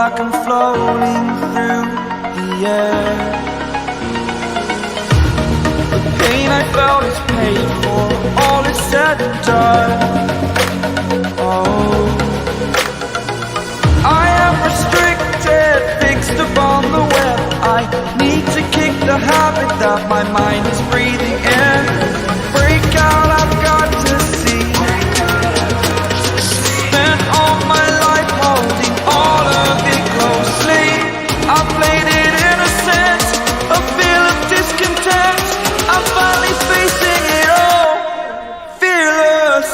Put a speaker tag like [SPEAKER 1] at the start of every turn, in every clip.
[SPEAKER 1] like I'm floating through the air. The pain I felt is paid for, all is said and done. Oh, I am restricted, fixed upon the web. I need to kick the habit that my mind is breathing in. Break out, I've got to see. Spent all my life holding all of it closely. I played it innocent, a feel of discontent. I'm finally facing it all, fearless.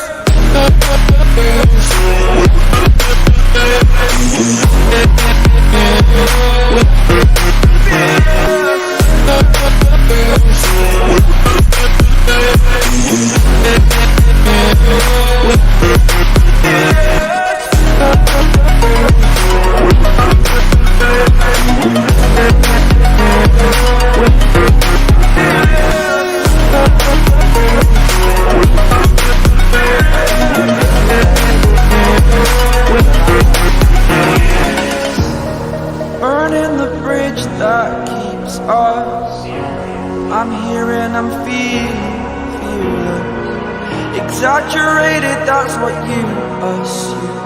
[SPEAKER 1] Burning the bridge that keeps us. I'm here and I'm feeling fearless. Exaggerated, that's what you assume.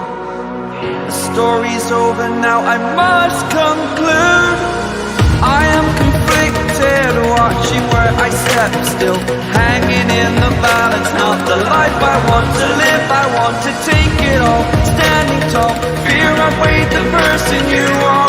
[SPEAKER 1] The story's over now, I must conclude. I am conflicted, watching where I step still, hanging in the balance. Not the life I want to live, I want to take it all. Standing tall, fear I weighed the person you are.